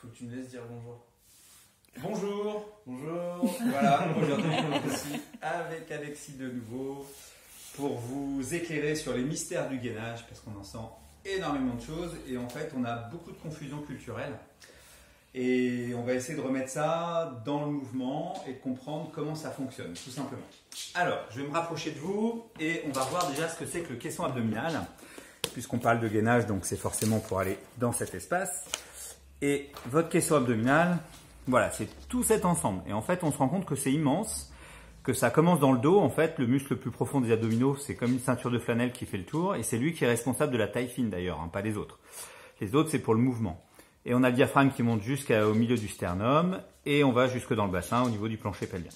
faut que tu me laisses dire bonjour. Bonjour, bonjour. Voilà, aujourd'hui je suis avec Alexis de nouveau pour vous éclairer sur les mystères du gainage parce qu'on en sent énormément de choses et en fait on a beaucoup de confusion culturelle et on va essayer de remettre ça dans le mouvement et de comprendre comment ça fonctionne tout simplement. Alors, je vais me rapprocher de vous et on va voir déjà ce que c'est que le caisson abdominal puisqu'on parle de gainage, donc c'est forcément pour aller dans cet espace. Et votre caisson abdominal, voilà, c'est tout cet ensemble. Et en fait, on se rend compte que c'est immense, que ça commence dans le dos. En fait, le muscle le plus profond des abdominaux, c'est comme une ceinture de flanelle qui fait le tour. Et c'est lui qui est responsable de la taille fine d'ailleurs, hein, pas les autres. Les autres, c'est pour le mouvement. Et on a le diaphragme qui monte jusqu'au milieu du sternum. Et on va jusque dans le bassin, au niveau du plancher pelvien.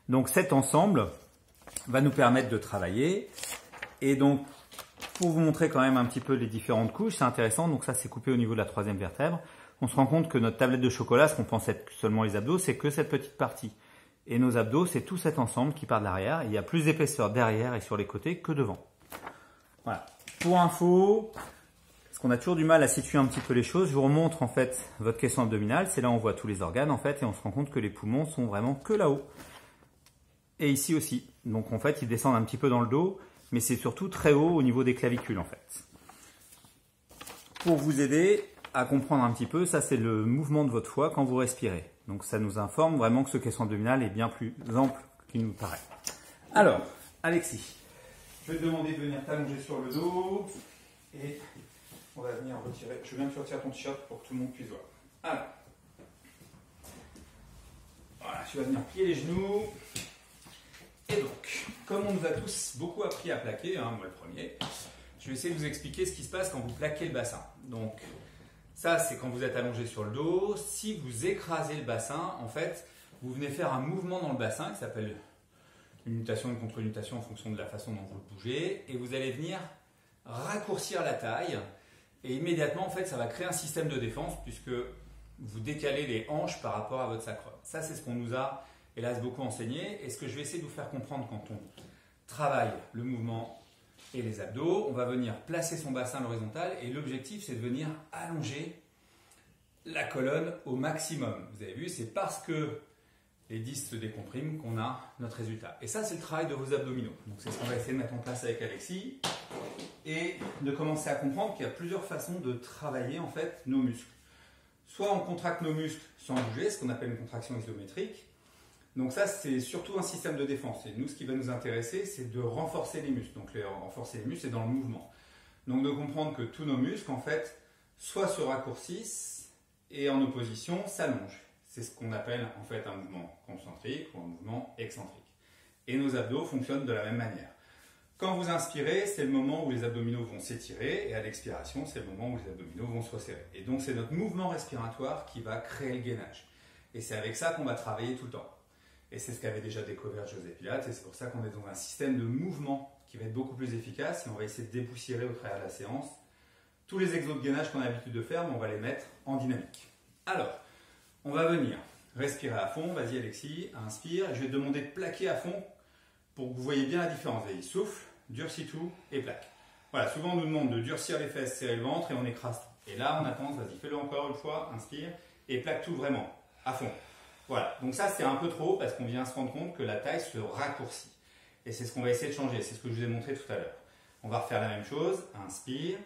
Donc cet ensemble va nous permettre de travailler. Et donc, pour vous montrer quand même un petit peu les différentes couches, c'est intéressant. Donc ça, c'est coupé au niveau de la troisième vertèbre. On se rend compte que notre tablette de chocolat, ce qu'on pense être seulement les abdos, c'est que cette petite partie. Et nos abdos, c'est tout cet ensemble qui part de l'arrière. Il y a plus d'épaisseur derrière et sur les côtés que devant. Voilà. Pour info, parce qu'on a toujours du mal à situer un petit peu les choses, je vous remontre en fait votre caisson abdominal. C'est là où on voit tous les organes en fait et on se rend compte que les poumons sont vraiment que là-haut. Et ici aussi. Donc en fait, ils descendent un petit peu dans le dos, mais c'est surtout très haut au niveau des clavicules en fait. Pour vous aider à comprendre un petit peu, ça c'est le mouvement de votre foie quand vous respirez. Donc ça nous informe vraiment que ce caisson abdominal est bien plus ample qu'il nous paraît. Alors, Alexis, je vais te demander de venir t'allonger sur le dos et on va venir retirer. Je viens de retirer ton t-shirt pour que tout le monde puisse voir. Alors, voilà, tu vas venir plier les genoux. Et donc, comme on nous a tous beaucoup appris à plaquer, hein, moi le premier, je vais essayer de vous expliquer ce qui se passe quand vous plaquez le bassin. Donc, ça, c'est quand vous êtes allongé sur le dos. Si vous écrasez le bassin, en fait, vous venez faire un mouvement dans le bassin qui s'appelle une nutation et une contre-nutation en fonction de la façon dont vous le bougez. Et vous allez venir raccourcir la taille. Et immédiatement, en fait, ça va créer un système de défense puisque vous décalez les hanches par rapport à votre sacrum. Ça, c'est ce qu'on nous a, hélas, beaucoup enseigné. Et ce que je vais essayer de vous faire comprendre quand on travaille le mouvement et les abdos, on va venir placer son bassin à l'horizontale et l'objectif c'est de venir allonger la colonne au maximum. Vous avez vu, c'est parce que les disques se décompriment qu'on a notre résultat. Et ça c'est le travail de vos abdominaux. Donc c'est ce qu'on va essayer de mettre en place avec Alexis et de commencer à comprendre qu'il y a plusieurs façons de travailler en fait nos muscles. Soit on contracte nos muscles sans bouger, ce qu'on appelle une contraction isométrique. Donc ça, c'est surtout un système de défense. Et nous, ce qui va nous intéresser, c'est de renforcer les muscles. Donc renforcer les muscles, c'est dans le mouvement. Donc de comprendre que tous nos muscles, en fait, soit se raccourcissent et en opposition s'allongent. C'est ce qu'on appelle en fait un mouvement concentrique ou un mouvement excentrique. Et nos abdos fonctionnent de la même manière. Quand vous inspirez, c'est le moment où les abdominaux vont s'étirer et à l'expiration, c'est le moment où les abdominaux vont se resserrer. Et donc c'est notre mouvement respiratoire qui va créer le gainage. Et c'est avec ça qu'on va travailler tout le temps. Et c'est ce qu'avait déjà découvert José Pilates, et c'est pour ça qu'on est dans un système de mouvement qui va être beaucoup plus efficace, et on va essayer de dépoussiérer au travers de la séance tous les exos de gainage qu'on a l'habitude de faire, mais on va les mettre en dynamique. Alors, on va venir respirer à fond, vas-y Alexis, inspire, et je vais te demander de plaquer à fond pour que vous voyez bien la différence. Vas-y, souffle, durcis tout, et plaque. Voilà, souvent on nous demande de durcir les fesses, serrer le ventre, et on écrase tout. Et là, on attend, vas-y, fais-le encore une fois, inspire, et plaque tout vraiment, à fond. Voilà, donc ça c'est un peu trop parce qu'on vient se rendre compte que la taille se raccourcit. Et c'est ce qu'on va essayer de changer, c'est ce que je vous ai montré tout à l'heure. On va refaire la même chose, inspire,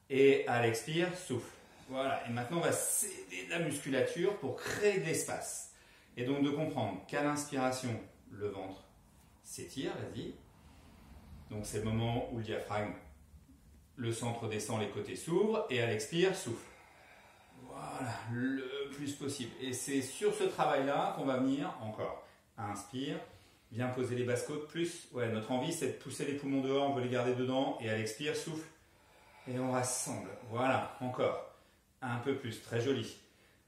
et à l'expire, souffle. Voilà, et maintenant on va céder de la musculature pour créer de l'espace. Et donc de comprendre qu'à l'inspiration, le ventre s'étire, vas-y. Donc c'est le moment où le diaphragme, le centre descend, les côtés s'ouvrent, et à l'expire, souffle. Voilà, le plus possible. Et c'est sur ce travail-là qu'on va venir, encore, inspire, bien poser les basses côtes, plus, ouais, notre envie c'est de pousser les poumons dehors, on veut les garder dedans, et à l'expire, souffle, et on rassemble. Voilà, encore, un peu plus, très joli.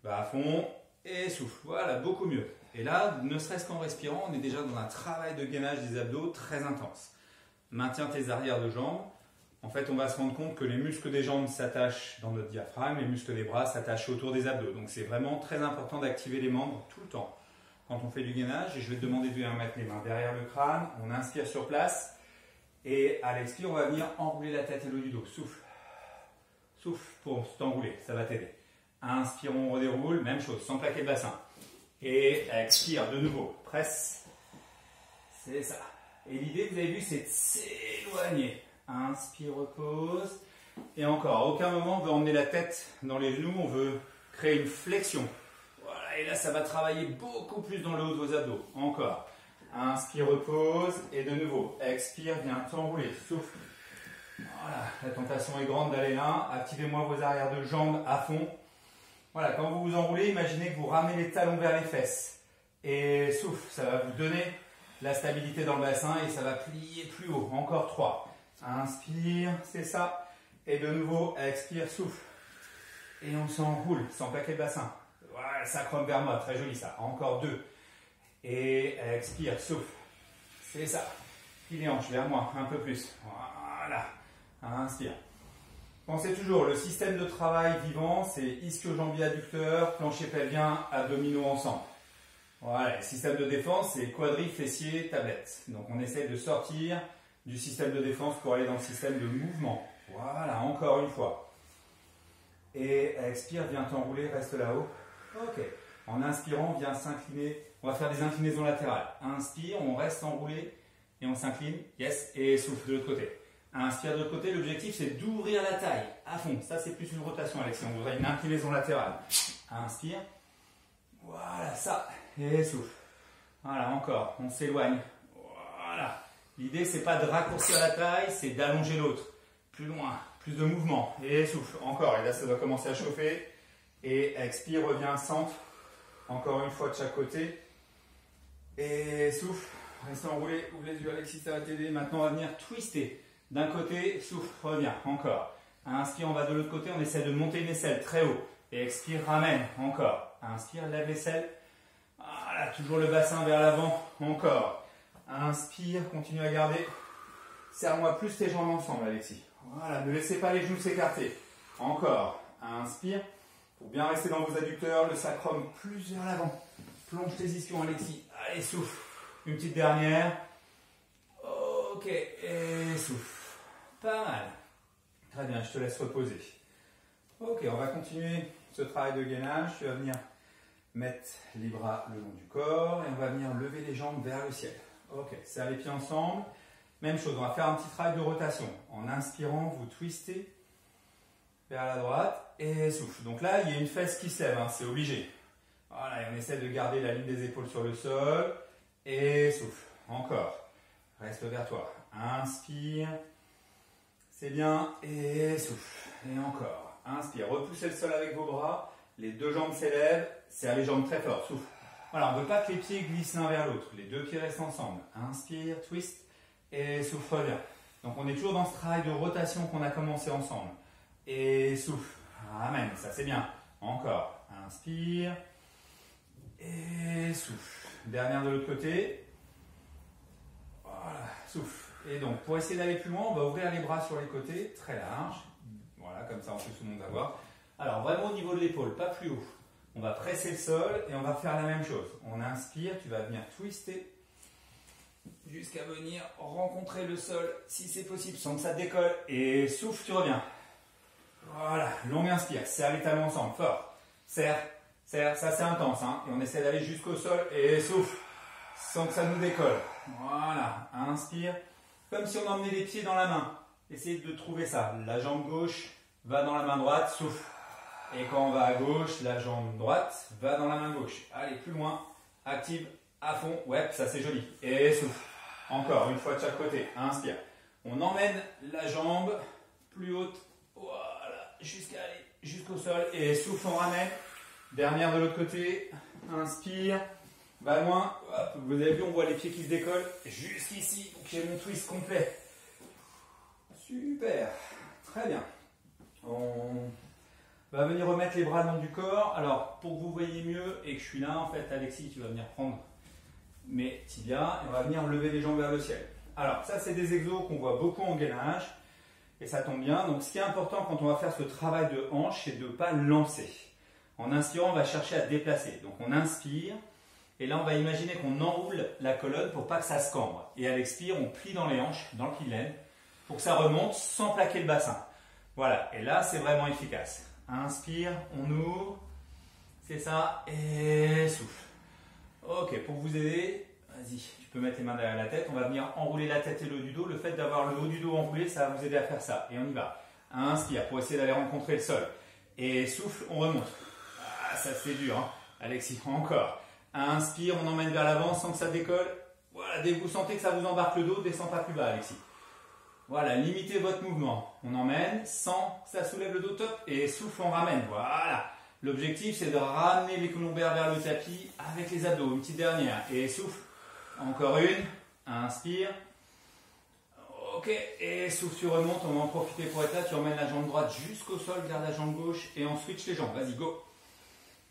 Va à fond, et souffle, voilà, beaucoup mieux. Et là, ne serait-ce qu'en respirant, on est déjà dans un travail de gainage des abdos très intense. Maintiens tes arrières de jambes. En fait, on va se rendre compte que les muscles des jambes s'attachent dans notre diaphragme, les muscles des bras s'attachent autour des abdos. Donc, c'est vraiment très important d'activer les membres tout le temps quand on fait du gainage. Et je vais te demander de venir mettre les mains derrière le crâne. On inspire sur place. Et à l'expire, on va venir enrouler la tête et le haut du dos. Souffle. Souffle pour t'enrouler, ça va t'aider. Inspire, on redéroule, même chose, sans plaquer le bassin. Et expire de nouveau, presse. C'est ça. Et l'idée, vous avez vu, c'est de s'éloigner. Inspire, repose. Et encore, à aucun moment on veut emmener la tête dans les genoux, on veut créer une flexion. Voilà, et là ça va travailler beaucoup plus dans le haut de vos abdos. Encore. Inspire, repose. Et de nouveau, expire, viens t'enrouler. Souffle. Voilà, la tentation est grande d'aller là. Activez-moi vos arrières de jambes à fond. Voilà, quand vous vous enroulez, imaginez que vous ramenez les talons vers les fesses. Et souffle, ça va vous donner la stabilité dans le bassin et ça va plier plus haut. Encore 3. Inspire, c'est ça. Et de nouveau, expire, souffle. Et on s'enroule sans plaquer le bassin. Voilà, sacrum vers moi, très joli ça. Encore 2. Et expire, souffle. C'est ça. Plie les hanches vers moi, un peu plus. Voilà. Inspire. Pensez toujours, le système de travail vivant, c'est ischio-jambier adducteur, plancher pelvien, abdominaux ensemble. Voilà, le système de défense, c'est quadri, fessier, tablette. Donc on essaie de sortir du système de défense pour aller dans le système de mouvement. Voilà, encore une fois. Et expire, viens t'enrouler, reste là-haut. Ok. En inspirant, viens s'incliner. On va faire des inclinaisons latérales. Inspire, on reste enroulé et on s'incline. Yes. Et souffle de l'autre côté. Inspire de l'autre côté. L'objectif, c'est d'ouvrir la taille à fond. Ça, c'est plus une rotation, Alexis. On voudrait une inclinaison latérale. Inspire. Voilà, ça. Et souffle. Voilà, encore. On s'éloigne. Voilà. L'idée, c'est pas de raccourcir la taille, c'est d'allonger l'autre. Plus loin, plus de mouvement. Et souffle. Encore. Et là, ça doit commencer à chauffer. Et expire, reviens, centre. Encore une fois de chaque côté. Et souffle. Reste enroulé. Ouvre les yeux, Alexis, ça va t'aider. Maintenant, on va venir twister. D'un côté, souffle, reviens. Encore. Inspire, on va de l'autre côté. On essaie de monter une aisselle très haut. Et expire, ramène. Encore. Inspire, lève l'aisselle. Voilà, toujours le bassin vers l'avant. Encore. Inspire, continue à garder. Serre-moi plus tes jambes ensemble, Alexis. Voilà, ne laissez pas les genoux s'écarter. Encore. Inspire. Pour bien rester dans vos adducteurs, le sacrum plus vers l'avant. Plonge tes ischions, Alexis. Allez, souffle. Une petite dernière. Ok, et souffle. Pas mal. Très bien, je te laisse reposer. Ok, on va continuer ce travail de gainage. Tu vas venir mettre les bras le long du corps et on va venir lever les jambes vers le ciel. Ok, serre les pieds ensemble. Même chose, on va faire un petit travail de rotation. En inspirant, vous twistez vers la droite et souffle. Donc là, il y a une fesse qui se lève, hein, c'est obligé. Voilà, et on essaie de garder la ligne des épaules sur le sol et souffle. Encore. Reste vers toi. Inspire. C'est bien. Et souffle. Et encore. Inspire. Repoussez le sol avec vos bras. Les deux jambes s'élèvent. Serre les jambes très fort. Souffle. Voilà, on ne veut pas que les pieds glissent l'un vers l'autre. Les deux pieds restent ensemble. Inspire, twist. Et souffle, reviens. Donc on est toujours dans ce travail de rotation qu'on a commencé ensemble. Et souffle. Amen. Ça c'est bien. Encore. Inspire. Et souffle. Dernière de l'autre côté. Voilà. Souffle. Et donc pour essayer d'aller plus loin, on va ouvrir les bras sur les côtés. Très large. Voilà, comme ça on peut tout le monde avoir. Alors vraiment au niveau de l'épaule, pas plus haut. On va presser le sol et on va faire la même chose. On inspire, tu vas venir twister jusqu'à venir rencontrer le sol si c'est possible sans que ça décolle. Et souffle, tu reviens. Voilà, longue inspire, serre les talons ensemble, fort. Serre, serre, ça c'est intense. Hein. Et on essaie d'aller jusqu'au sol et souffle sans que ça nous décolle. Voilà, inspire. Comme si on emmenait les pieds dans la main. Essayez de trouver ça. La jambe gauche va dans la main droite, souffle. Et quand on va à gauche, la jambe droite va dans la main gauche. Allez, plus loin. Active à fond. Ouais, ça c'est joli. Et souffle. Encore, une fois de chaque côté. Inspire. On emmène la jambe plus haute. Voilà. Jusqu'au sol. Et souffle, on ramène. Dernière de l'autre côté. Inspire. Va loin. Hop. Vous avez vu, on voit les pieds qui se décollent. Jusqu'ici. Donc j'ai mon twist complet. Super. Très bien. On va venir remettre les bras le long du corps. Alors, pour que vous voyez mieux et que je suis là, en fait, Alexis, tu vas venir prendre mes tibias et on va venir lever les jambes vers le ciel. Alors, ça, c'est des exos qu'on voit beaucoup en gainage et ça tombe bien. Donc, ce qui est important quand on va faire ce travail de hanche, c'est de ne pas lancer. En inspirant, on va chercher à déplacer. Donc, on inspire et là, on va imaginer qu'on enroule la colonne pour pas que ça se cambre. Et à l'expire, on plie dans les hanches, dans le pli de laine, pour que ça remonte sans plaquer le bassin. Voilà, et là, c'est vraiment efficace. Inspire, on ouvre. C'est ça. Et souffle. Ok, pour vous aider, vas-y, tu peux mettre les mains derrière la tête. On va venir enrouler la tête et le haut du dos. Le fait d'avoir le haut du dos enroulé, ça va vous aider à faire ça. Et on y va. Inspire pour essayer d'aller rencontrer le sol. Et souffle, on remonte. Ah, ça c'est dur, hein. Alexis, encore. Inspire, on emmène vers l'avant sans que ça décolle. Voilà, dès que vous sentez que ça vous embarque le dos, descend pas plus bas, Alexis. Voilà, limitez votre mouvement. On emmène sans que ça soulève le dos, top. Et souffle, on ramène. Voilà. L'objectif, c'est de ramener les lombaires vers le tapis avec les abdos. Une petite dernière. Et souffle. Encore une. Inspire. Ok. Et souffle, tu remontes. On va en profiter pour être là. Tu emmènes la jambe droite jusqu'au sol, garde la jambe gauche. Et on switch les jambes. Vas-y, go.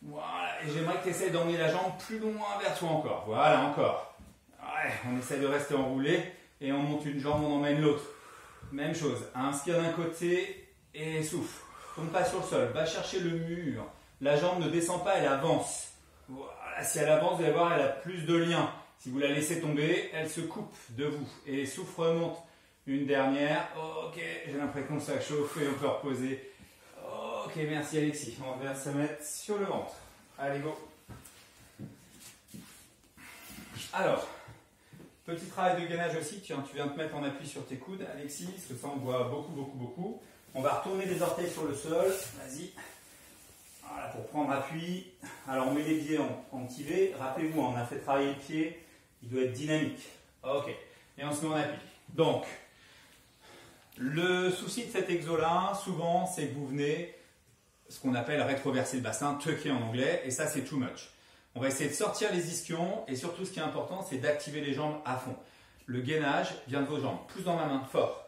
Voilà. Et j'aimerais que tu essaies d'emmener la jambe plus loin vers toi encore. Voilà, encore. Ouais, on essaie de rester enroulé. Et on monte une jambe, on emmène l'autre. Même chose. Inspire d'un côté et souffle. Tombe pas sur le sol. Va chercher le mur. La jambe ne descend pas, elle avance. Voilà, si elle avance, vous allez voir, elle a plus de lien. Si vous la laissez tomber, elle se coupe de vous. Et souffle, remonte. Une dernière. Ok, j'ai l'impression que ça chauffe et on peut reposer. Ok, merci Alexis. On va se mettre sur le ventre. Allez, go. Alors, petit travail de gainage aussi. Tiens, tu viens de te mettre en appui sur tes coudes, Alexis, parce que ça on voit beaucoup. On va retourner les orteils sur le sol. Vas-y. Voilà, pour prendre appui. Alors, on met les pieds en petit V. Rappelez-vous, on a fait travailler le pied. Il doit être dynamique. Ok. Et on se met en appui. Donc, le souci de cet exo-là, souvent, c'est que vous venez, ce qu'on appelle rétroverser le bassin, tucker en anglais, et ça, c'est too much. On va essayer de sortir les ischions, et surtout, ce qui est important, c'est d'activer les jambes à fond. Le gainage vient de vos jambes. Pousse dans ma main, fort.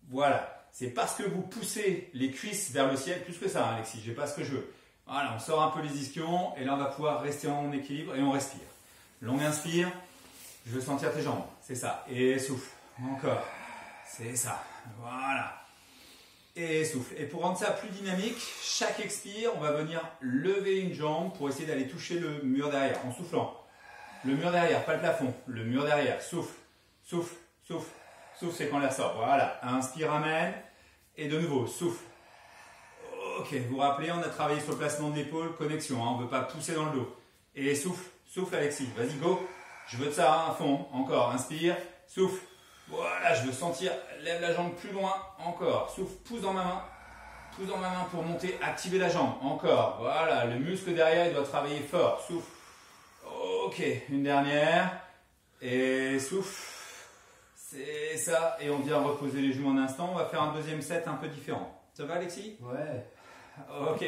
Voilà. C'est parce que vous poussez les cuisses vers le ciel, plus que ça, hein, Alexis, j'ai pas ce que je veux. Voilà, on sort un peu les ischions, et là, on va pouvoir rester en équilibre, et on respire. Longue inspire, je veux sentir tes jambes, c'est ça. Et souffle, encore, c'est ça, voilà. Et souffle. Et pour rendre ça plus dynamique, chaque expire, on va venir lever une jambe pour essayer d'aller toucher le mur derrière, en soufflant. Le mur derrière, pas le plafond, le mur derrière, souffle, souffle, souffle, souffle, c'est quand l'air sort, voilà. Inspire, amène, et de nouveau, souffle. Ok, vous vous rappelez, on a travaillé sur le placement de l'épaule, connexion, hein, on ne veut pas pousser dans le dos. Et souffle, souffle Alexis, vas-y go. Je veux de ça hein, à fond, encore, inspire, souffle. Voilà, je veux sentir, lève la jambe plus loin, encore, souffle, pousse dans ma main pour monter, activer la jambe, encore. Voilà, le muscle derrière, il doit travailler fort, souffle. Ok, une dernière, et souffle. C'est ça, et on vient reposer les genoux un instant, on va faire un deuxième set un peu différent. Ça va Alexis? Ouais. Ok,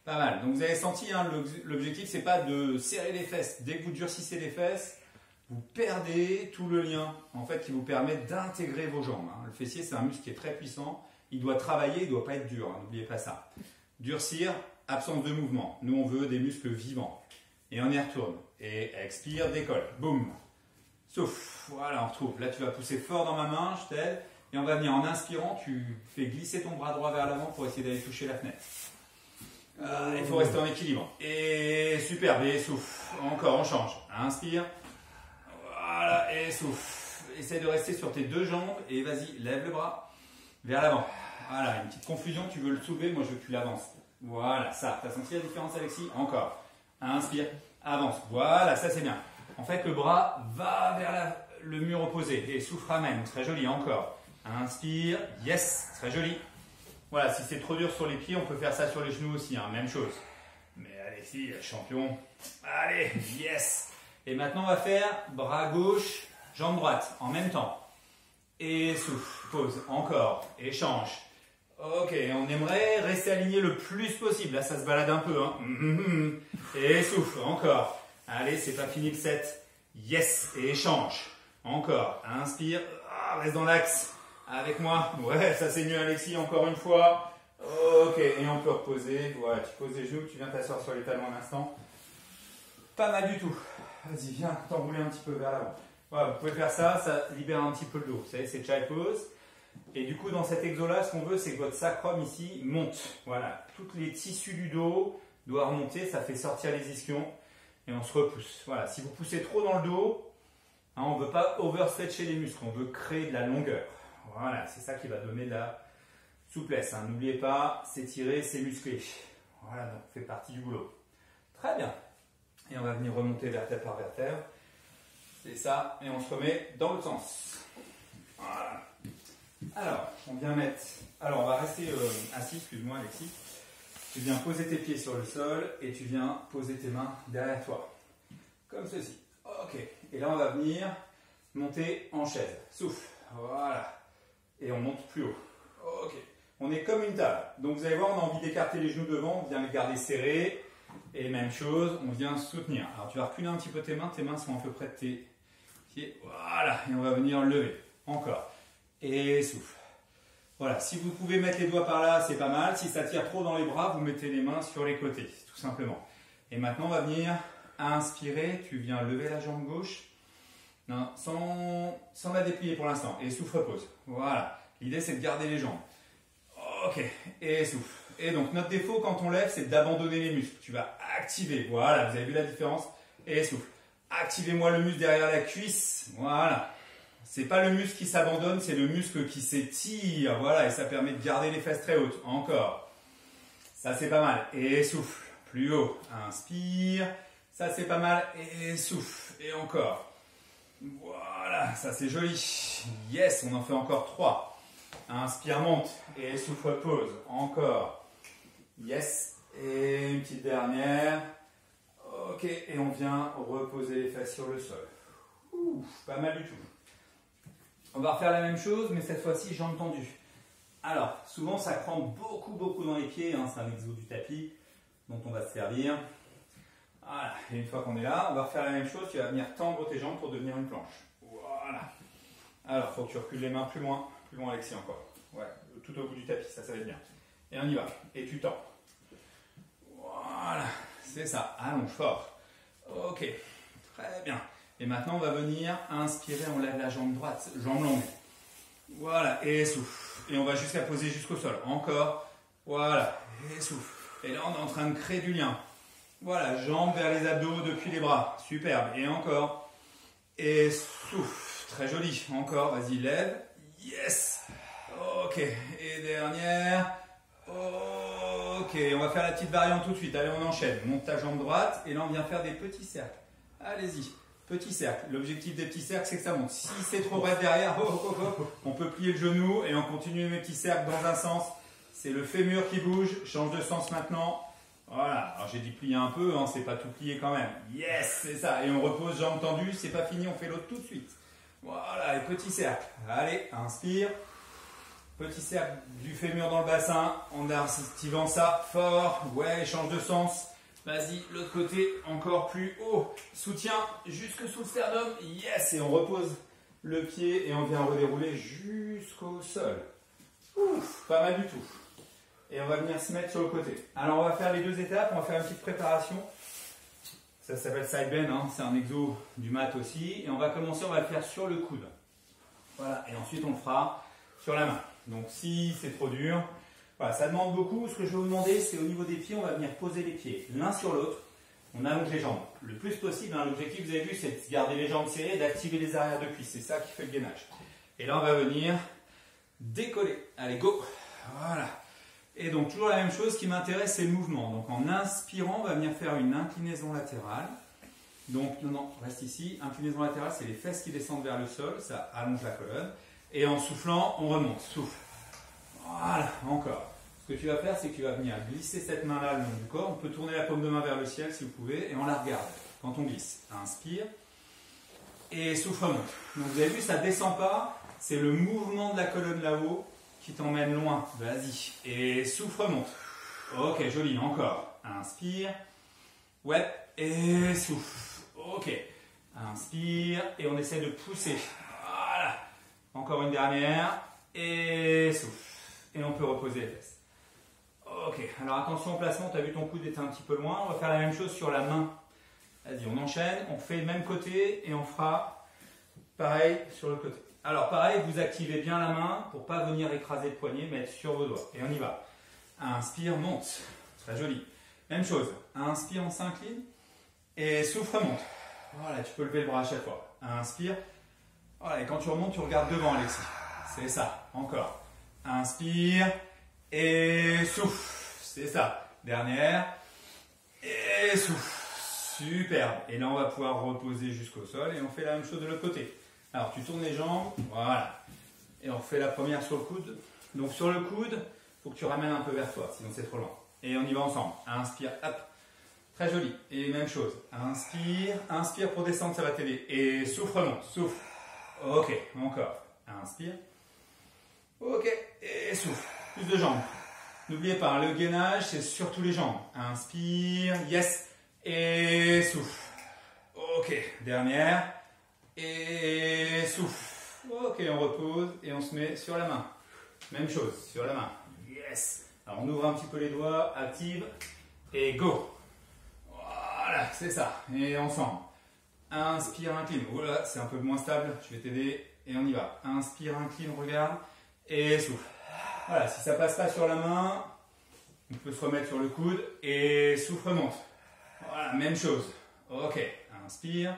pas mal. Donc vous avez senti, hein, l'objectif c'est pas de serrer les fesses. Dès que vous durcissez les fesses, vous perdez tout le lien en fait qui vous permet d'intégrer vos jambes. Hein. Le fessier c'est un muscle qui est très puissant. Il doit travailler, il ne doit pas être dur. Hein, n'oubliez pas ça. Durcir, absence de mouvement. Nous on veut des muscles vivants. Et on y retourne. Et expire, décolle. Boum. Souffle. Voilà, on retrouve. Là tu vas pousser fort dans ma main, je t'aide. Et on va venir en inspirant, tu fais glisser ton bras droit vers l'avant pour essayer d'aller toucher la fenêtre. Il faut rester en équilibre. Et superbe, et souffle. Encore, on change. Inspire. Voilà, et souffle. Essaye de rester sur tes deux jambes et vas-y, lève le bras vers l'avant. Voilà, une petite confusion, tu veux le soulever, moi je veux que tu l'avances. Voilà, ça. Tu as senti la différence Alexis? Encore. Inspire, avance. Voilà, ça c'est bien. En fait, le bras va vers le mur opposé et souffle, ramène. Très joli, encore. Inspire, yes, très joli. Voilà, si c'est trop dur sur les pieds, on peut faire ça sur les genoux aussi, hein, même chose. Mais Alexis, champion. Allez, yes. Et maintenant, on va faire bras gauche, jambe droite, en même temps. Et souffle, pause, encore, échange. Ok, on aimerait rester aligné le plus possible. Là, ça se balade un peu. Hein. Et souffle, encore. Allez, c'est pas fini le set. Yes, et échange. Encore, inspire, reste dans l'axe. Avec moi, ouais, ça c'est mieux Alexis, encore une fois. Ok, et on peut reposer. Voilà, tu poses les genoux, tu viens t'asseoir sur les talons un instant. Pas mal du tout. Vas-y, viens t'enrouler un petit peu vers l'avant. Voilà, vous pouvez faire ça, ça libère un petit peu le dos. Vous savez, c'est child pose. Et du coup, dans cet exo-là, ce qu'on veut, c'est que votre sacrum ici monte. Voilà, tous les tissus du dos doivent remonter, ça fait sortir les ischions. Et on se repousse. Voilà, si vous poussez trop dans le dos, hein, on ne veut pas overstretcher les muscles, on veut créer de la longueur. Voilà, c'est ça qui va donner de la souplesse. Hein. N'oubliez pas, s'étirer, c'est muscler. Voilà, donc fait partie du boulot. Très bien. Et on va venir remonter vertèbre par vertèbre. C'est ça, et on se remet dans l'autre sens. Voilà. Alors, on vient mettre... Alors, on va rester assis, excuse-moi Alexis. Tu viens poser tes pieds sur le sol et tu viens poser tes mains derrière toi. Comme ceci. Ok. Et là, on va venir monter en chaise. Souffle. Voilà. Et on monte plus haut. Ok. On est comme une table. Donc, vous allez voir, on a envie d'écarter les genoux devant. On vient les garder serrés. Et même chose, on vient soutenir. Alors, tu vas reculer un petit peu tes mains sont à peu près de tes pieds. Voilà. Et on va venir lever. Encore. Et souffle. Voilà. Si vous pouvez mettre les doigts par là, c'est pas mal. Si ça tire trop dans les bras, vous mettez les mains sur les côtés, tout simplement. Et maintenant, on va venir inspirer. Tu viens lever la jambe gauche. Non, sans la déplier pour l'instant. Et souffle, repose. Voilà. L'idée, c'est de garder les jambes. Ok. Et souffle. Et donc, notre défaut quand on lève, c'est d'abandonner les muscles. Tu vas activer. Voilà. Vous avez vu la différence? Et souffle. Activez-moi le muscle derrière la cuisse. Voilà. C'est pas le muscle qui s'abandonne, c'est le muscle qui s'étire. Voilà. Et ça permet de garder les fesses très hautes. Encore. Ça, c'est pas mal. Et souffle. Plus haut. Inspire. Ça, c'est pas mal. Et souffle. Et encore. Voilà. Ça, c'est joli. Yes. On en fait encore 3. Inspire, monte. Et souffle, pause. Encore. Yes. Et une petite dernière. Ok. Et on vient reposer les fesses sur le sol. Ouf, pas mal du tout. On va refaire la même chose, mais cette fois-ci, jambes tendues. Alors, souvent, ça crampe beaucoup dans les pieds. Hein, c'est un exo du tapis dont on va se servir. Voilà. Et une fois qu'on est là, on va refaire la même chose. Tu vas venir tendre tes jambes pour devenir une planche. Voilà. Alors, il faut que tu recules les mains plus loin Alexis, encore. Ouais, tout au bout du tapis, ça va être bien. Et on y va. Et tu tends. Voilà, c'est ça. Allonge fort. Ok, très bien. Et maintenant, on va venir inspirer. On lève la jambe droite, jambe longue. Voilà, et souffle. Et on va jusqu'à poser jusqu'au sol. Encore. Voilà, et souffle. Et là, on est en train de créer du lien. Voilà, jambes vers les abdos depuis les bras. Superbe. Et encore. Et souffle. Très joli. Encore. Vas-y, lève. Yes. Ok. Et dernière. Ok. On va faire la petite variante tout de suite. Allez, on enchaîne. Monte ta jambe droite. Et là, on vient faire des petits cercles. Allez-y. Petits cercles. L'objectif des petits cercles, c'est que ça monte. Si c'est trop bref derrière, on peut plier le genou et on continue mes petits cercles dans un sens. C'est le fémur qui bouge. Change de sens maintenant. Voilà. Alors, j'ai dit plier un peu. Hein, c'est pas tout plié quand même. Yes, c'est ça. Et on repose, jambes tendues. C'est pas fini. On fait l'autre tout de suite. Voilà. Et petit cercle. Allez, inspire. Petit cercle du fémur dans le bassin. En activant ça fort. Ouais, change de sens. Vas-y, l'autre côté, encore plus haut. Soutien jusque sous le sternum. Yes, et on repose le pied et on vient redérouler jusqu'au sol. Ouf, pas mal du tout. Et on va venir se mettre sur le côté. Alors, on va faire les deux étapes. On va faire une petite préparation. Ça s'appelle side bend. Hein. C'est un exo du mat aussi. Et on va commencer, on va le faire sur le coude. Voilà, et ensuite, on le fera sur la main. Donc, si c'est trop dur... Voilà, ça demande beaucoup. Ce que je vais vous demander, c'est au niveau des pieds, on va venir poser les pieds l'un sur l'autre. On allonge les jambes le plus possible. Hein. L'objectif, vous avez vu, c'est de garder les jambes serrées et d'activer les arrières de cuisse. C'est ça qui fait le gainage. Et là, on va venir décoller. Allez, go. Voilà. Et donc, toujours la même chose. Ce qui m'intéresse, c'est le mouvement. Donc, en inspirant, on va venir faire une inclinaison latérale. Donc, non, reste ici. Inclinaison latérale, c'est les fesses qui descendent vers le sol. Ça allonge la colonne. Et en soufflant, on remonte. Souffle. Voilà, encore. Ce que tu vas faire, c'est que tu vas venir glisser cette main-là le long du corps. On peut tourner la paume de main vers le ciel si vous pouvez, et on la regarde quand on glisse. Inspire, et souffle, remonte. Donc vous avez vu, ça ne descend pas, c'est le mouvement de la colonne là-haut qui t'emmène loin. Vas-y, et souffle, remonte. Ok, joli, encore. Inspire, ouais, et souffle. Ok, inspire, et on essaie de pousser. Voilà, encore une dernière, et souffle. Et on peut reposer les fesses. Ok, alors attention au placement, tu as vu ton coude était un petit peu loin. On va faire la même chose sur la main. Vas-y, on enchaîne, on fait le même côté et on fera pareil sur le côté. Alors pareil, vous activez bien la main pour ne pas venir écraser le poignet, mais être sur vos doigts. Et on y va. Inspire, monte. Très joli. Même chose. Inspire, on s'incline. Et souffle, remonte. Voilà, tu peux lever le bras à chaque fois. Inspire. Voilà, et quand tu remontes, tu regardes devant, Alexis. C'est ça. Encore. Inspire et souffle, c'est ça. Dernière. Et souffle. Superbe. Et là, on va pouvoir reposer jusqu'au sol et on fait la même chose de l'autre côté. Alors, tu tournes les jambes. Voilà. Et on refait la première sur le coude. Donc, sur le coude, il faut que tu ramènes un peu vers toi, sinon c'est trop loin. Et on y va ensemble. Inspire, hop. Très joli. Et même chose. Inspire, inspire pour descendre, ça va t'aider. Et souffle, remonte, souffle. Ok, encore. Inspire. Ok, et souffle. Plus de jambes. N'oubliez pas, le gainage, c'est surtout les jambes. Inspire, yes. Et souffle. Ok, dernière. Et souffle. Ok, on repose et on se met sur la main. Même chose, sur la main. Yes. Alors on ouvre un petit peu les doigts, active et go. Voilà, c'est ça. Et ensemble. Inspire, incline. Voilà, c'est un peu moins stable. Je vais t'aider et on y va. Inspire, incline, regarde et souffle. Voilà, si ça passe pas sur la main, on peut se remettre sur le coude et souffle, remonte. Voilà, même chose. Ok, inspire.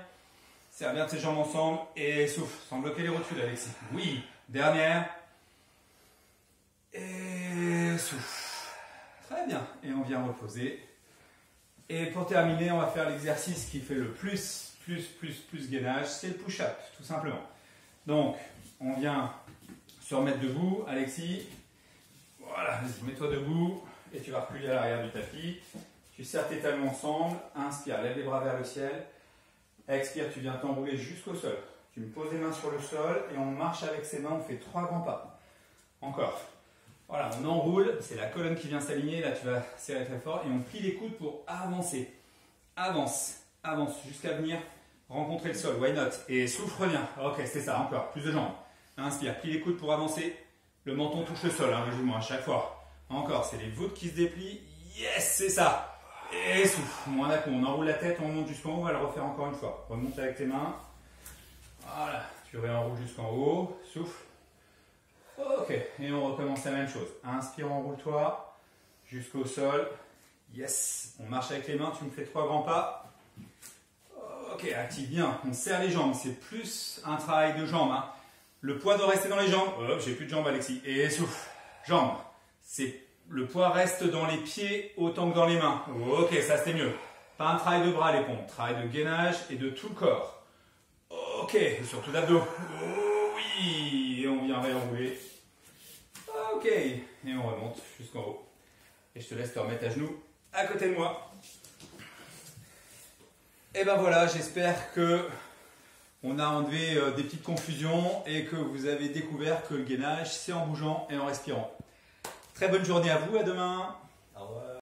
Serre bien tes jambes ensemble et souffle, sans bloquer les rotules, Alexis. Oui, dernière. Et souffle. Très bien. Et on vient reposer. Et pour terminer, on va faire l'exercice qui fait le plus gainage, c'est le push-up, tout simplement. Donc, on vient se remettre debout, Alexis. Voilà, vas-y, mets-toi debout et tu vas reculer à l'arrière du tapis. Tu serres tes talons ensemble. Inspire, lève les bras vers le ciel. Expire, tu viens t'enrouler jusqu'au sol. Tu me poses les mains sur le sol et on marche avec ses mains, on fait 3 grands pas. Encore. Voilà, on enroule, c'est la colonne qui vient s'aligner, là tu vas serrer très fort et on plie les coudes pour avancer. Avance, avance jusqu'à venir rencontrer le sol, why not? Et souffle, reviens. Ok, c'est ça, encore, plus de jambes. Inspire, plie les coudes pour avancer. Le menton touche le sol, hein, logiquement, à chaque fois. Encore, c'est les voûtes qui se déplient. Yes, c'est ça. Et souffle, moins d'un coup, on enroule la tête, on monte jusqu'en haut, on va le refaire encore une fois. Remonte avec tes mains. Voilà, tu réenroules jusqu'en haut, souffle. Ok, et on recommence la même chose. Inspire, enroule-toi jusqu'au sol. Yes, on marche avec les mains, tu me fais 3 grands pas. Ok, active bien, on serre les jambes, c'est plus un travail de jambes. Hein. Le poids doit rester dans les jambes. Hop, j'ai plus de jambes, Alexis. Et souffle, jambes. Le poids reste dans les pieds autant que dans les mains. Ok, ça c'était mieux. Pas un travail de bras, les pompes, travail de gainage et de tout le corps. Ok, et surtout d'abdos. Oh, oui, et on vient réenrouler. Ok, et on remonte jusqu'en haut. Et je te laisse te remettre à genoux à côté de moi. Et ben voilà, j'espère que on a enlevé des petites confusions et que vous avez découvert que le gainage, c'est en bougeant et en respirant. Très bonne journée à vous, à demain. Au revoir.